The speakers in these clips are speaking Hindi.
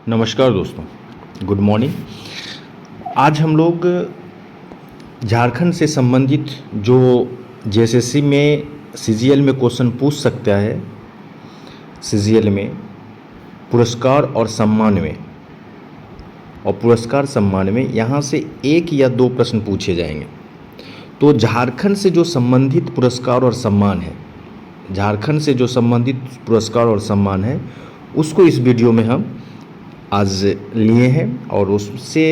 नमस्कार दोस्तों, गुड मॉर्निंग। आज हम लोग झारखंड से संबंधित जो जेएसएससी में सीजीएल में क्वेश्चन पूछ सकता है, सीजीएल में पुरस्कार और सम्मान में यहाँ से एक या दो प्रश्न पूछे जाएंगे। तो झारखंड से जो संबंधित पुरस्कार और सम्मान है, उसको इस वीडियो में हम आज लिए हैं और उससे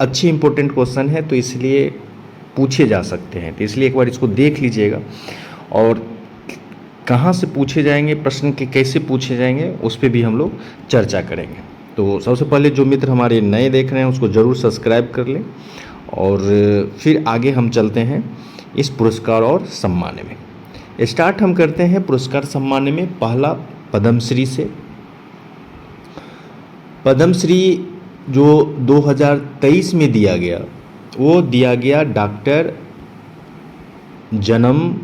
अच्छी इम्पोर्टेंट क्वेश्चन है, तो इसलिए पूछे जा सकते हैं। तो इसलिए एक बार इसको देख लीजिएगा और कहाँ से पूछे जाएंगे, प्रश्न के कैसे पूछे जाएंगे, उस पर भी हम लोग चर्चा करेंगे। तो सबसे पहले जो मित्र हमारे नए देख रहे हैं उसको ज़रूर सब्सक्राइब कर लें और फिर आगे हम चलते हैं इस पुरस्कार और सम्मान में। स्टार्ट हम करते हैं पुरस्कार सम्मान में। पहला पद्मश्री से। पद्मश्री जो 2023 में दिया गया, वो दिया गया डॉक्टर जनम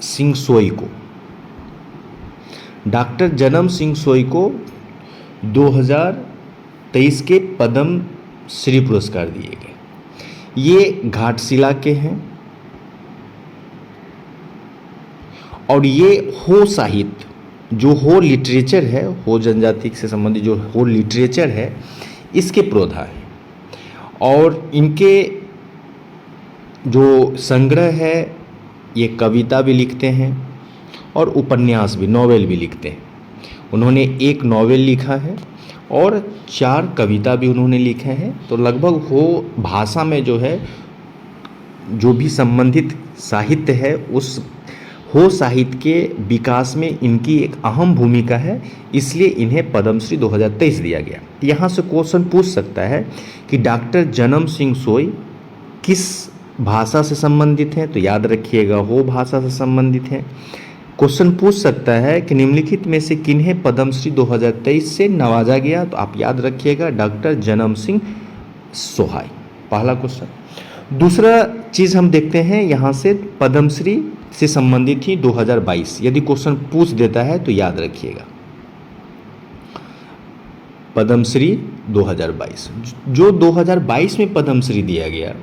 सिंह सोई को। डॉक्टर जनम सिंह सोई को 2023 के पद्म श्री पुरस्कार दिए गए। ये घाटशिला के हैं और ये हो साहित्य, जो हो लिटरेचर है, हो जनजाति से संबंधित जो हो लिटरेचर है, इसके प्रोधा है। और इनके जो संग्रह है, ये कविता भी लिखते हैं और उपन्यास भी, नॉवेल भी लिखते हैं। उन्होंने एक नॉवेल लिखा है और 4 कविता भी उन्होंने लिखे हैं। तो लगभग हो भाषा में जो है, जो भी संबंधित साहित्य है, उस हो साहित्य के विकास में इनकी एक अहम भूमिका है, इसलिए इन्हें पद्मश्री 2023 दिया गया। यहाँ से क्वेश्चन पूछ सकता है कि डॉक्टर जनम सिंह सोई किस भाषा से संबंधित हैं, तो याद रखिएगा हो भाषा से संबंधित हैं। क्वेश्चन पूछ सकता है कि निम्नलिखित में से किन्हें पद्मश्री 2023 से नवाजा गया, तो आप याद रखिएगा डॉक्टर जनम सिंह सोहाई, पहला क्वेश्चन। दूसरा चीज़ हम देखते हैं यहाँ से, पद्मश्री से संबंधित ही 2022, यदि क्वेश्चन पूछ देता है तो याद रखिएगा पद्मश्री 2022। जो 2022 में पद्मश्री दिया गया,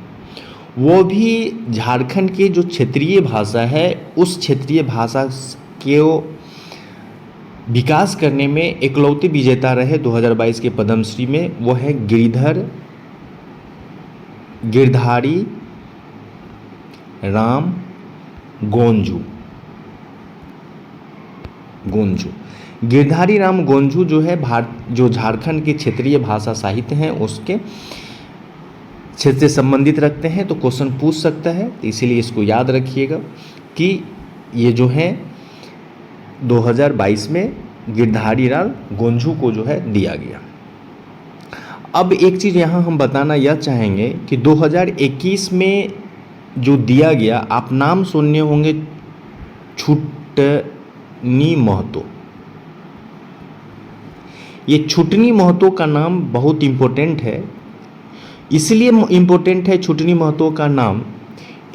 वो भी झारखंड की जो क्षेत्रीय भाषा है, उस क्षेत्रीय भाषा के विकास करने में एकलौते विजेता रहे 2022 के पद्मश्री में, वो है गिरधारी राम गोंझू। गिरधारी राम गोंझू जो है जो झारखंड के क्षेत्रीय भाषा साहित्य हैं, उसके क्षेत्र से संबंधित रखते हैं। तो क्वेश्चन पूछ सकता है, तो इसीलिए इसको याद रखिएगा कि ये जो है 2022 में गिरधारी राम गोंझू को जो है दिया गया। अब एक चीज़ यहाँ हम बताना यह चाहेंगे कि 2021 में जो दिया गया, आप नाम सुनने होंगे छुटनी महतो। ये छुटनी महतो का नाम बहुत इम्पोर्टेंट है। इसलिए इम्पोर्टेंट है छुटनी महतो का नाम,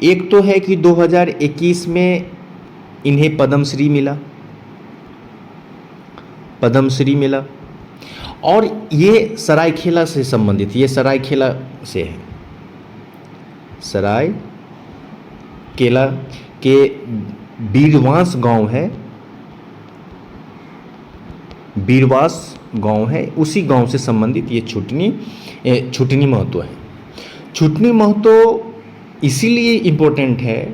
एक तो है कि 2021 में इन्हें पद्मश्री मिला और ये सरायखेला से संबंधित, ये सरायखेला से है। सरायकेला के बीरवास गांव है, उसी गांव से संबंधित ये छुटनी महतो है। छुटनी महतो इसीलिए इम्पोर्टेंट है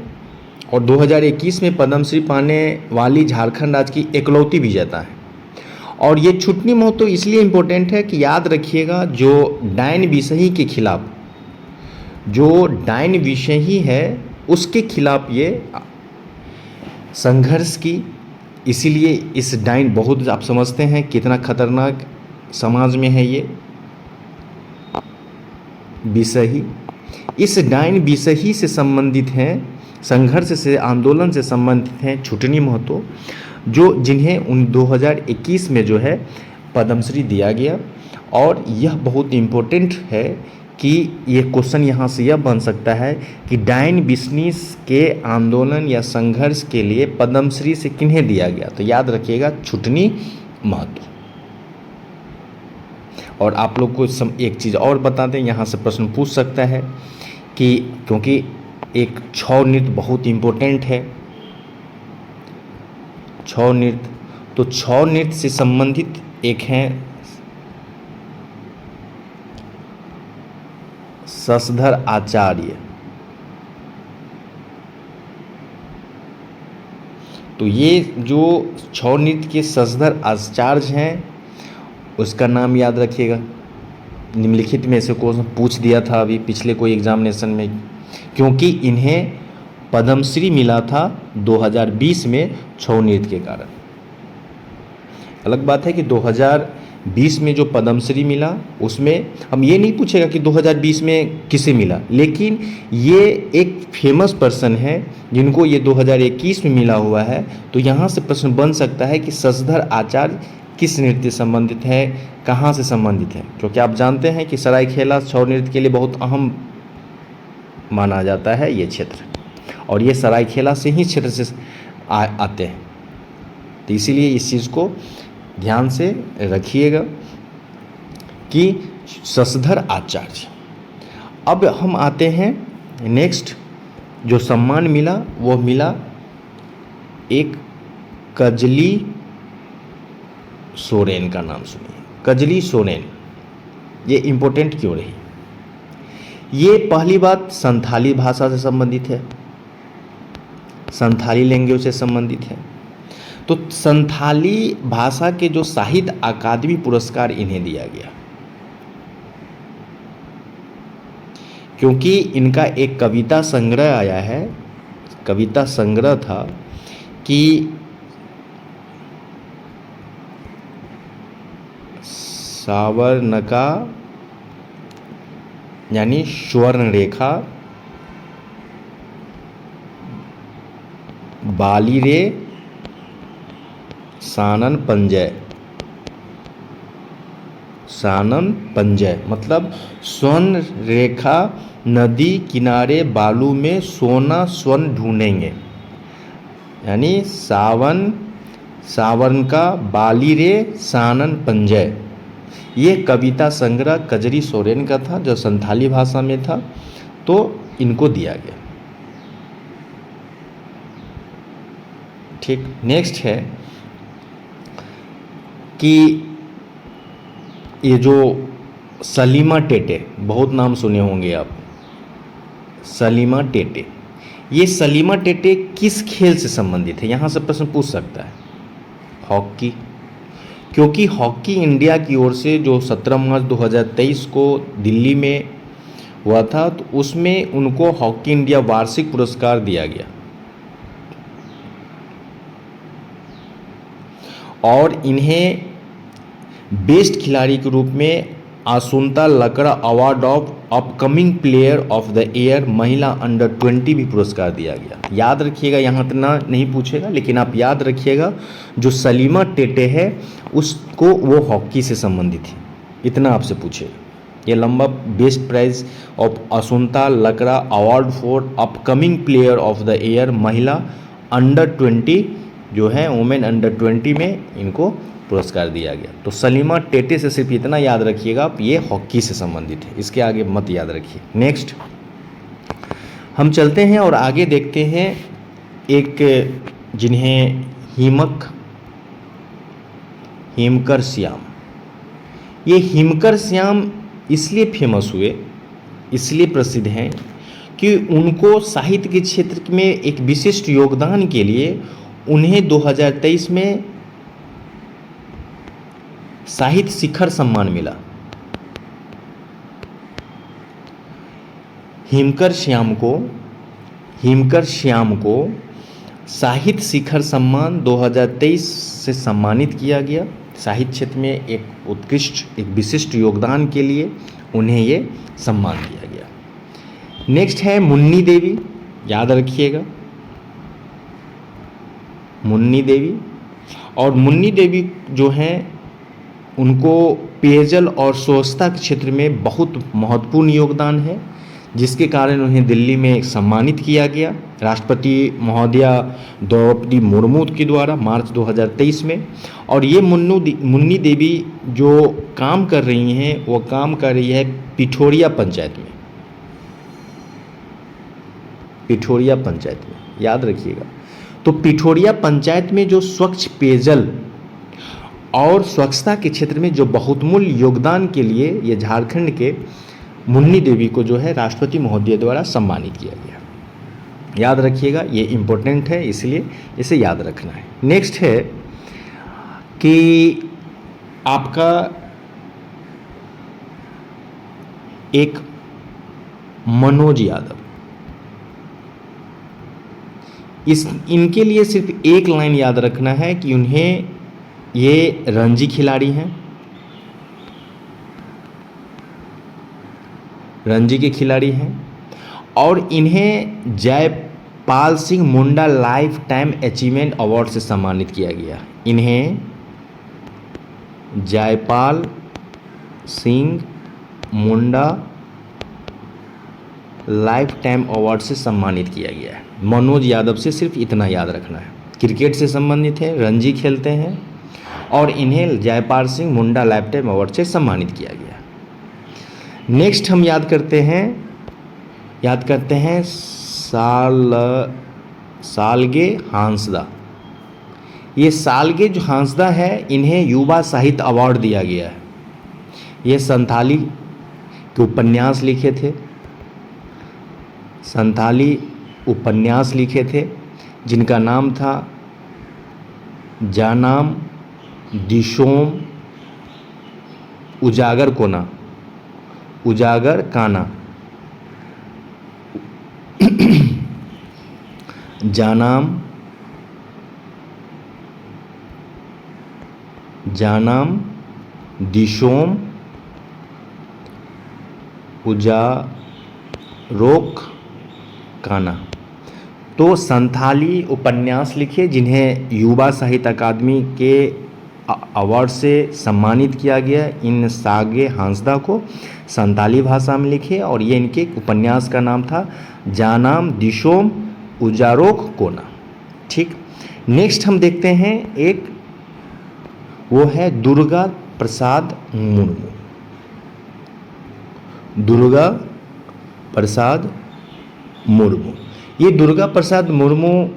और 2021 में पद्मश्री पाने वाली झारखंड राज्य की एकलौती विजेता है। और ये छुटनी महतो इसलिए इम्पोर्टेंट है कि याद रखिएगा, जो डायन विषयी है, उसके खिलाफ ये संघर्ष की। इसीलिए इस डायन, बहुत आप समझते हैं कितना खतरनाक समाज में है ये विषयी। इस डायन विषयी से संबंधित हैं, संघर्ष से, आंदोलन से संबंधित हैं छुटनी महतो, जिन्हें 2021 में जो है पद्मश्री दिया गया। और यह बहुत इम्पोर्टेंट है कि ये क्वेश्चन यहाँ से यह बन सकता है कि डायन बिजनेस के आंदोलन या संघर्ष के लिए पद्मश्री से किन्हें दिया गया, तो याद रखिएगा छुटनी महतो। और आप लोग को एक चीज़ और बता दें, यहाँ से प्रश्न पूछ सकता है कि क्योंकि एक छौ नृत्य बहुत इम्पोर्टेंट है, छौ नृत्य, तो छौ नृत्य से संबंधित एक हैं शशधर आचार्य। तो ये जो छौ नृत्य के शशधर आचार्य हैं उसका नाम याद रखिएगा। निम्नलिखित में से क्वेश्चन पूछ दिया था अभी पिछले कोई एग्जामिनेशन में, क्योंकि इन्हें पद्मश्री मिला था 2020 में छौ नृत्य के कारण। अलग बात है कि 2020 में जो पद्मश्री मिला उसमें हम ये नहीं पूछेगा कि 2020 में किसे मिला, लेकिन ये एक फेमस पर्सन है जिनको ये 2021 में मिला हुआ है। तो यहाँ से प्रश्न बन सकता है कि शशधर आचार्य किस नृत्य से संबंधित है, कहाँ से संबंधित है, क्योंकि आप जानते हैं कि सरायखेला छौ नृत्य के लिए बहुत अहम माना जाता है ये क्षेत्र, और ये सरायखेला से ही क्षेत्र से आते हैं। तो इसीलिए इस चीज़ को ध्यान से रखिएगा कि शशधर आचार्य। अब हम आते हैं नेक्स्ट, जो सम्मान मिला वो मिला एक कजली सोरेन का नाम सुनिए। कजली सोरेन ये इम्पोर्टेंट क्यों रही? ये पहली बात संथाली भाषा से संबंधित है, संथाली लैंग्वेज से संबंधित है। तो संथाली भाषा के जो साहित्य अकादमी पुरस्कार इन्हें दिया गया, क्योंकि इनका एक कविता संग्रह आया है। कविता संग्रह था कि सावरनका यानी स्वर्ण रेखा, बाली रे सानन पंजय। सानन पंजय मतलब स्वर्ण रेखा नदी किनारे बालू में सोना स्वर्ण ढूंढेंगे, यानी सावन का बाली रे सानन पंजय। ये कविता संग्रह कजरी सोरेन का था जो संथाली भाषा में था, तो इनको दिया गया। ठीक, नेक्स्ट है कि ये जो सलीमा टेटे, बहुत नाम सुने होंगे आप, सलीमा टेटे। ये सलीमा टेटे किस खेल से संबंधित है? यहाँ से प्रश्न पूछ सकता है। हॉकी, क्योंकि हॉकी इंडिया की ओर से जो 17 मार्च 2023 को दिल्ली में हुआ था, तो उसमें उनको हॉकी इंडिया वार्षिक पुरस्कार दिया गया, और इन्हें बेस्ट खिलाड़ी के रूप में Asunta Lakra award of upcoming player of the year महिला अंडर 20 भी पुरस्कार दिया गया। याद रखिएगा, यहाँ तक ना नहीं पूछेगा, लेकिन आप याद रखिएगा जो सलीमा टेटे है उसको वो हॉकी से संबंधित है, इतना आपसे पूछेगा। ये लंबा best prize of Asunta Lakra award for upcoming player of the year महिला अंडर 20 जो है वुमेन अंडर 20 में इनको पुरस्कार दिया गया। तो सलीमा टेटे से सिर्फ इतना याद रखिएगा आप, ये हॉकी से संबंधित है, इसके आगे मत याद रखिए। नेक्स्ट हम चलते हैं और आगे देखते हैं एक जिन्हें हेमकर श्याम। ये हेमकर श्याम इसलिए फेमस हुए, इसलिए प्रसिद्ध हैं कि उनको साहित्य के क्षेत्र में एक विशिष्ट योगदान के लिए उन्हें 2023 में साहित्य शिखर सम्मान मिला। हेमकर श्याम को साहित्य शिखर सम्मान 2023 से सम्मानित किया गया। साहित्य क्षेत्र में एक उत्कृष्ट, एक विशिष्ट योगदान के लिए उन्हें ये सम्मान दिया गया। नेक्स्ट है मुन्नी देवी, याद रखिएगा मुन्नी देवी। और मुन्नी देवी जो हैं उनको पेयजल और स्वच्छता के क्षेत्र में बहुत महत्वपूर्ण योगदान है। जिसके कारण उन्हें दिल्ली में सम्मानित किया गया राष्ट्रपति महोदया द्रौपदी मुर्मू के द्वारा मार्च 2023 में। और ये मुन्नी देवी जो काम कर रही हैं वो काम कर रही है पिठोरिया पंचायत में, पिठोरिया पंचायत में, याद रखिएगा। तो पिठोरिया पंचायत में जो स्वच्छ पेयजल और स्वच्छता के क्षेत्र में जो बहुमूल्य योगदान के लिए ये झारखंड के मुन्नी देवी को जो है राष्ट्रपति महोदय द्वारा सम्मानित किया गया। याद रखिएगा, ये इम्पोर्टेंट है, इसलिए इसे याद रखना है। नेक्स्ट है कि आपका एक मनोज यादव, इनके लिए सिर्फ एक लाइन याद रखना है कि उन्हें ये रणजी खिलाड़ी हैं, रणजी के खिलाड़ी हैं और इन्हें Jaipal Singh Munda life time achievement award से सम्मानित किया गया। इन्हें Jaipal Singh Munda life time award से सम्मानित किया गया है। मनोज यादव से सिर्फ इतना याद रखना है, क्रिकेट से संबंधित है, रणजी खेलते हैं और इन्हें Jaipal Singh Munda life time award से सम्मानित किया गया। नेक्स्ट हम याद करते हैं सालगे हांसदा। ये सालगे जो हांसदा है इन्हें युवा साहित्य अवार्ड दिया गया है। ये संथाली के उपन्यास लिखे थे, संथाली उपन्यास लिखे थे जिनका नाम था जानाम दिशोम उजागर कोना, उजागर काना, जानाम दिशोम उजारोक काना। तो संथाली उपन्यास लिखे जिन्हें युवा साहित्य अकादमी के अवार्ड से सम्मानित किया गया। इन सागे हांसदा को संताली भाषा में लिखे और ये इनके उपन्यास का नाम था जानाम दिशोम उजारोक कोना। ठीक, नेक्स्ट हम देखते हैं एक, वो है दुर्गा प्रसाद मुर्मू। दुर्गा प्रसाद मुर्मू, ये दुर्गा प्रसाद मुर्मू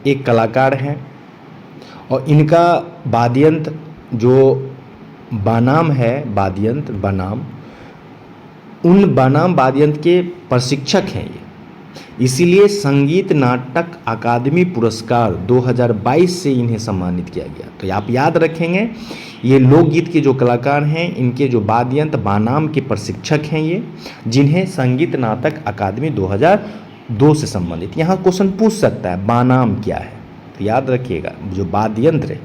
एक कलाकार हैं और इनका वाद्ययंत्र जो बानाम है, वाद्ययंत्र बानाम, उन बानाम वाद्ययंत्र के प्रशिक्षक हैं ये। इसीलिए संगीत नाटक अकादमी पुरस्कार 2022 से इन्हें सम्मानित किया गया। तो आप याद रखेंगे, ये लोकगीत के जो कलाकार हैं, इनके जो वाद्ययंत्र बानाम के प्रशिक्षक हैं ये, जिन्हें संगीत नाटक अकादमी 2002 से संबंधित। यहाँ क्वेश्चन पूछ सकता है बानाम क्या है, तो याद रखिएगा जो वाद्ययंत्र है।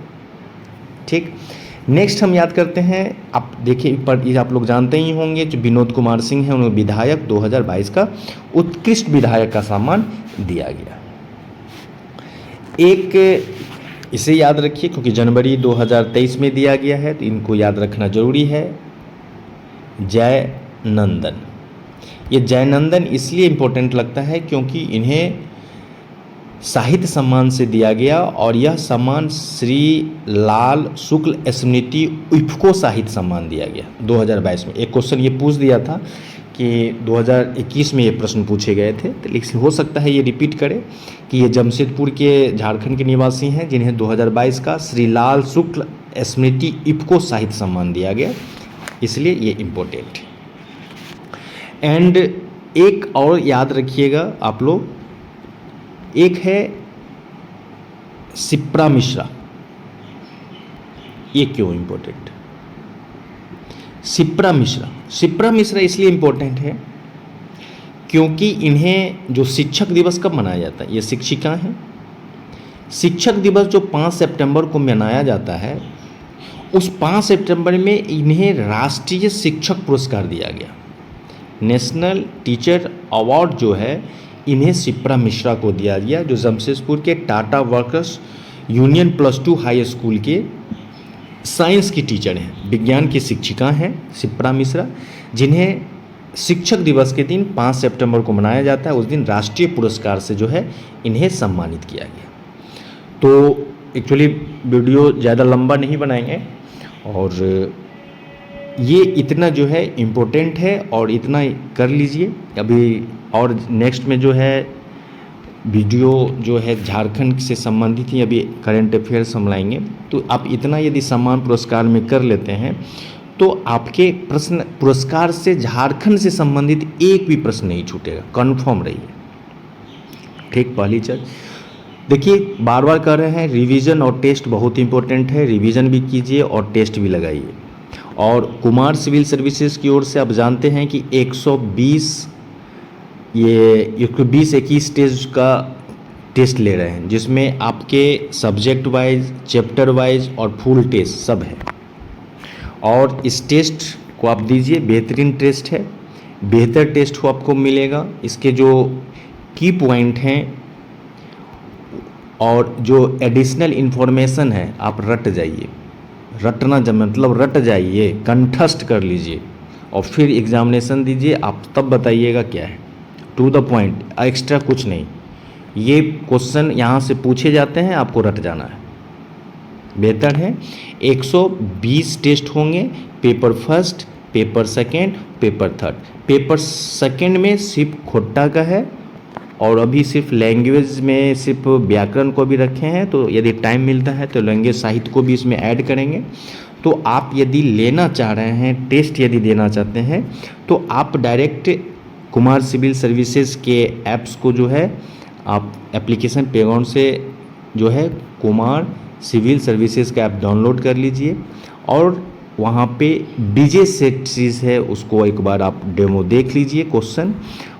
ठीक, नेक्स्ट हम याद करते हैं, आप देखिए पर ये आप लोग जानते ही होंगे, जो विनोद कुमार सिंह हैं उन्हें विधायक 2022 का उत्कृष्ट विधायक का सम्मान दिया गया। एक इसे याद रखिए क्योंकि जनवरी 2023 में दिया गया है, तो इनको याद रखना जरूरी है। जयनंदन, ये जयनंदन इसलिए इम्पोर्टेंट लगता है क्योंकि इन्हें साहित्य सम्मान से दिया गया और यह सम्मान श्री लाल शुक्ल स्मृति इफ्को साहित्य सम्मान दिया गया 2022 में। एक क्वेश्चन ये पूछ दिया था कि 2021 में ये प्रश्न पूछे गए थे, तो लेकिन हो सकता है ये रिपीट करे कि ये जमशेदपुर के झारखंड के निवासी हैं जिन्हें 2022 का श्री लाल शुक्ल स्मृति इफ्को साहित्य सम्मान दिया गया, इसलिए ये इम्पोर्टेंट है। एंड एक और याद रखिएगा आप लोग, एक है शिप्रा मिश्रा। ये क्यों इम्पोर्टेंट? शिप्रा मिश्रा इसलिए इम्पोर्टेंट है क्योंकि इन्हें जो शिक्षक दिवस कब मनाया जाता है, ये शिक्षिका हैं। शिक्षक दिवस जो 5 सितंबर को मनाया जाता है, उस 5 सितंबर में इन्हें राष्ट्रीय शिक्षक पुरस्कार दिया गया। नेशनल टीचर अवार्ड जो है इन्हें शिप्रा मिश्रा को दिया गया, जो जमशेदपुर के Tata workers union +2 high school के साइंस की टीचर हैं, विज्ञान की शिक्षिका हैं शिप्रा मिश्रा, जिन्हें शिक्षक दिवस के दिन 5 सितंबर को मनाया जाता है। उस दिन राष्ट्रीय पुरस्कार से जो है इन्हें सम्मानित किया गया। तो एक्चुअली वीडियो ज़्यादा लंबा नहीं बनाएंगे, और ये इतना जो है इम्पोर्टेंट है और इतना कर लीजिए अभी। और नेक्स्ट में जो है वीडियो जो है झारखंड से संबंधित ही अभी करंट अफेयर्स हम लाएंगे। तो आप इतना यदि सम्मान पुरस्कार में कर लेते हैं तो आपके प्रश्न पुरस्कार से झारखंड से संबंधित एक भी प्रश्न नहीं छूटेगा, कन्फर्म रहिए। ठीक, पहली चीज देखिए, बार बार कर रहे हैं, रिवीजन और टेस्ट बहुत इंपॉर्टेंट है। रिवीजन भी कीजिए और टेस्ट भी लगाइए। और कुमार सिविल सर्विसेज की ओर से आप जानते हैं कि 120 21 स्टेज का टेस्ट ले रहे हैं, जिसमें आपके सब्जेक्ट वाइज, चैप्टर वाइज और फुल टेस्ट सब है। और इस टेस्ट को आप दीजिए, बेहतरीन टेस्ट है, बेहतर टेस्ट को आपको मिलेगा। इसके जो की पॉइंट हैं और जो एडिशनल इन्फॉर्मेशन है आप रट जाइए, रटना जब मतलब रट जाइए, कंठस्थ कर लीजिए और फिर एग्जामिनेशन दीजिए। आप तब बताइएगा क्या है, टू द पॉइंट, एक्स्ट्रा कुछ नहीं। ये क्वेश्चन यहाँ से पूछे जाते हैं, आपको रट जाना है, बेहतर है। 120 टेस्ट होंगे, paper first, paper second, paper third. Paper second में सिर्फ खोट्टा का है और अभी सिर्फ लैंग्वेज में सिर्फ व्याकरण को भी रखे हैं। तो यदि टाइम मिलता है तो लैंग्वेज साहित्य को भी इसमें ऐड करेंगे। तो आप यदि लेना चाह रहे हैं, टेस्ट यदि देना चाहते हैं, तो आप डायरेक्ट कुमार सिविल सर्विसेज के ऐप्स को जो है आप एप्लीकेशन पेगॉन से जो है कुमार सिविल सर्विसेज का ऐप डाउनलोड कर लीजिए और वहाँ पे डीजे सेट सीरीज है, उसको एक बार आप डेमो देख लीजिए क्वेश्चन।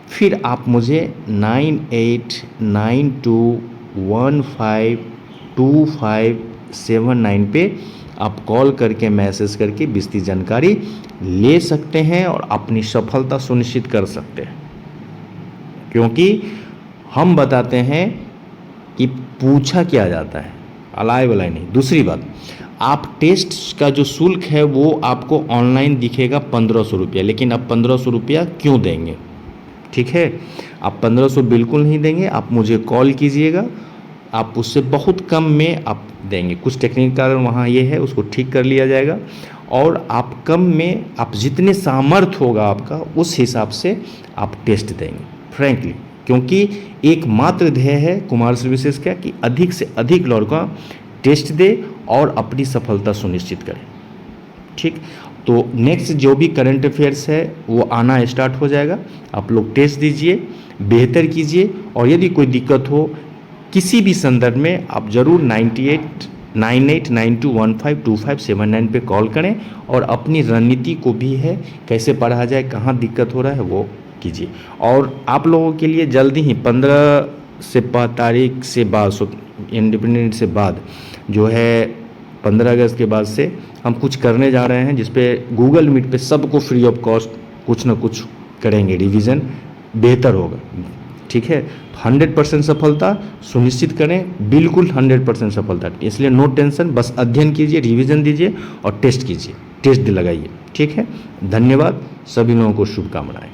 फिर आप मुझे 9892152579 पे आप कॉल करके मैसेज करके विस्तृत जानकारी ले सकते हैं और अपनी सफलता सुनिश्चित कर सकते हैं, क्योंकि हम बताते हैं कि पूछा क्या जाता है, अलाय वलाय नहीं। दूसरी बात, आप टेस्ट का जो शुल्क है वो आपको ऑनलाइन दिखेगा 1500 रुपया, लेकिन आप 1500 रुपया क्यों देंगे? ठीक है, आप 1500 बिल्कुल नहीं देंगे। आप मुझे कॉल कीजिएगा, आप उससे बहुत कम में आप देंगे। कुछ टेक्निकल कारण वहाँ ये है, उसको ठीक कर लिया जाएगा। और आप कम में, आप जितने सामर्थ होगा आपका उस हिसाब से आप टेस्ट देंगे फ्रैंकली, क्योंकि एकमात्र ध्येय है कुमार सर्विसेज का कि अधिक से अधिक लड़का टेस्ट दे और अपनी सफलता सुनिश्चित करे। ठीक, तो नेक्स्ट जो भी करंट अफेयर्स है वो आना स्टार्ट हो जाएगा। आप लोग टेस्ट दीजिए, बेहतर कीजिए, और यदि कोई दिक्कत हो किसी भी संदर्भ में आप ज़रूर 9892152579 पे कॉल करें और अपनी रणनीति को भी है कैसे पढ़ा जाए, कहाँ दिक्कत हो रहा है वो कीजिए। और आप लोगों के लिए जल्दी ही 15 तारीख से बाद, इंडिपेंडेंस से बाद जो है 15 अगस्त के बाद से हम कुछ करने जा रहे हैं, जिसपे गूगल मीट पे सबको फ्री ऑफ कॉस्ट कुछ ना कुछ करेंगे, रिवीजन बेहतर होगा। ठीक है, 100% सफलता सुनिश्चित करें, बिल्कुल 100% सफलता। इसलिए नो टेंशन, बस अध्ययन कीजिए, रिवीजन दीजिए और टेस्ट कीजिए, टेस्ट लगाइए। ठीक है, धन्यवाद, सभी लोगों को शुभकामनाएं।